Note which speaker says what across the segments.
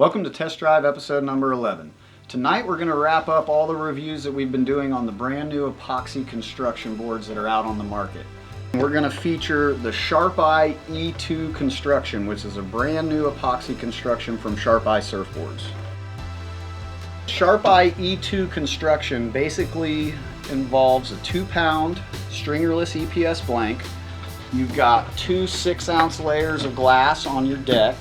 Speaker 1: Welcome to Test Drive episode number 11. Tonight we're going to wrap up all the reviews that we've been doing on the brand new epoxy construction boards that are out on the market. We're going to feature the Sharp Eye E2 construction, which is a brand new epoxy construction from Sharp Eye Surfboards. Sharp Eye E2 construction basically involves a 2-pound stringerless EPS blank. You've got two 6-ounce layers of glass on your deck.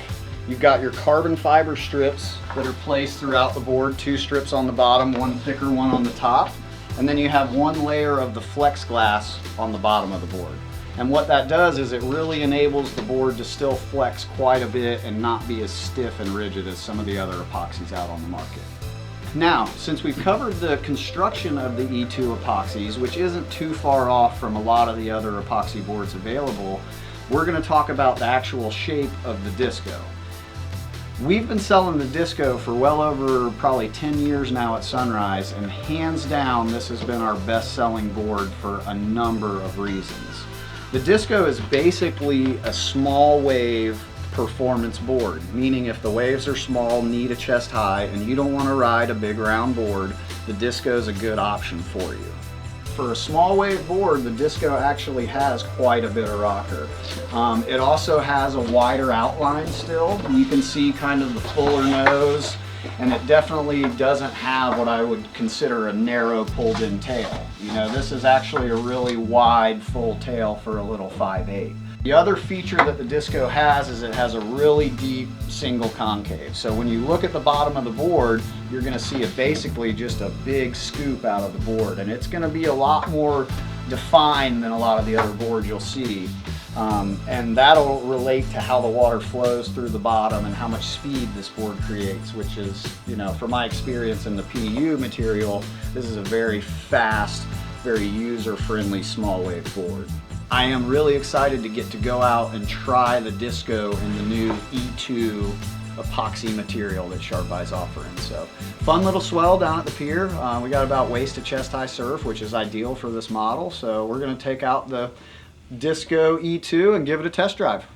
Speaker 1: You've got your carbon fiber strips that are placed throughout the board, 2 strips on the bottom, one thicker one on the top. And then you have one layer of the flex glass on the bottom of the board. And what that does is it really enables the board to still flex quite a bit and not be as stiff and rigid as some of the other epoxies out on the market. Now, since we've covered the construction of the E2 epoxies, which isn't too far off from a lot of the other epoxy boards available, we're going to talk about the actual shape of the disco. We've been selling the disco for well over probably 10 years now at Sunrise, and hands down this has been our best-selling board for a number of reasons. The disco is basically a small wave performance board, meaning if the waves are small, need a chest high, and you don't want to ride a big round board, the disco is a good option for you. For a small wave board, the disco actually has quite a bit of rocker. It also has a wider outline still. You can see kind of the fuller nose, and it definitely doesn't have what I would consider a narrow pulled in tail. You know, this is actually a really wide full tail for a little 5/8. The other feature that the disco has is it has a really deep single concave. So when you look at the bottom of the board, you're going to see it basically just a big scoop out of the board, and it's going to be a lot more defined than a lot of the other boards you'll see. And that'll relate to how the water flows through the bottom and how much speed this board creates, which is, you know, from my experience in the PU material, this is a very fast, very user-friendly small wave board. I am really excited to get to go out and try the disco in the new E2 epoxy material that Sharp Eye's offering. So, fun little swell down at the pier. We got about waist to chest high surf, which is ideal for this model. So we're going to take out the disco E2 and give it a test drive.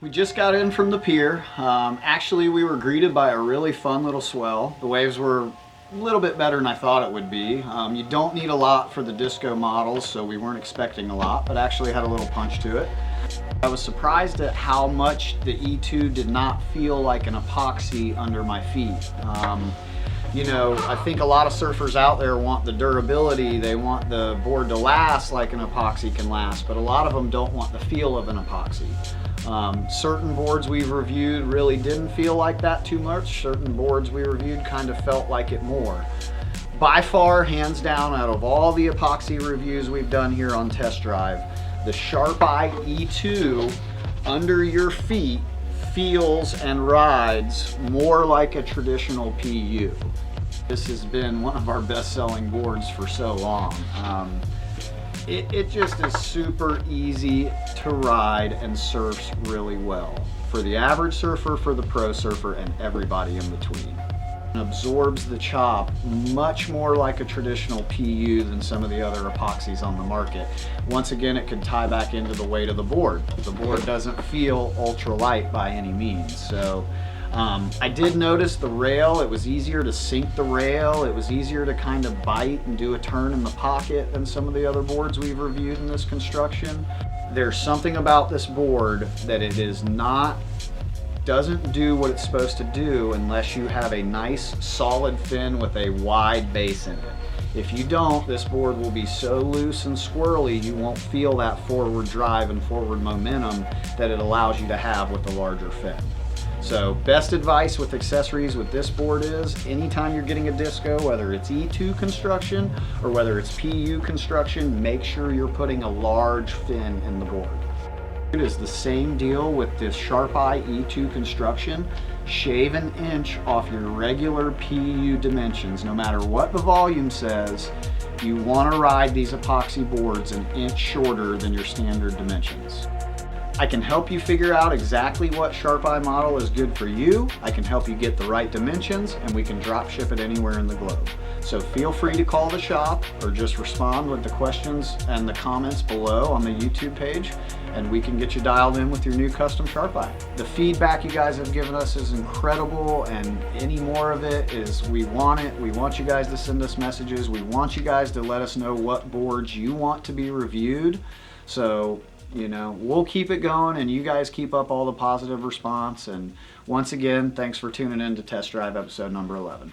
Speaker 1: We just got in from the pier. Actually, we were greeted by a really fun little swell. The waves were a little bit better than I thought it would be. You don't need a lot for the disco models, so we weren't expecting a lot, but actually had a little punch to it. I was surprised at how much the E2 did not feel like an epoxy under my feet. You know, I think a lot of surfers out there want the durability, they want the board to last like an epoxy can last, but a lot of them don't want the feel of an epoxy. Certain boards we've reviewed really didn't feel like that too much. Certain boards we reviewed kind of felt like it more. By far, hands down, out of all the epoxy reviews we've done here on Test Drive, the Sharp Eye E2 under your feet feels and rides more like a traditional PU. This has been one of our best-selling boards for so long. It just is super easy to ride and surfs really well. For the average surfer, for the pro surfer, and everybody in between. It absorbs the chop much more like a traditional PU than some of the other epoxies on the market. Once again, it could tie back into the weight of the board. The board doesn't feel ultra light by any means. So I did notice the rail. It was easier to sink the rail. It was easier to kind of bite and do a turn in the pocket than some of the other boards we've reviewed in this construction. There's something about this board that it is not doesn't do what it's supposed to do unless you have a nice solid fin with a wide base in it. If you don't, this board will be so loose and squirrely you won't feel that forward drive and forward momentum that it allows you to have with the larger fin. So best advice with accessories with this board is anytime you're getting a disco, whether it's E2 construction or whether it's PU construction, make sure you're putting a large fin in the board. It is the same deal with this Sharp Eye E2 construction. Shave an inch off your regular PU dimensions. No matter what the volume says, you want to ride these epoxy boards an inch shorter than your standard dimensions. I can help you figure out exactly what Sharp Eye model is good for you. I can help you get the right dimensions, and we can drop ship it anywhere in the globe. So feel free to call the shop or just respond with the questions and the comments below on the YouTube page, and we can get you dialed in with your new custom Sharp Eye. The feedback you guys have given us is incredible, and any more of it is we want it. We want you guys to send us messages. We want you guys to let us know what boards you want to be reviewed. So, you know, we'll keep it going, and you guys keep up all the positive response. And once again, thanks for tuning in to Test Drive episode number 11.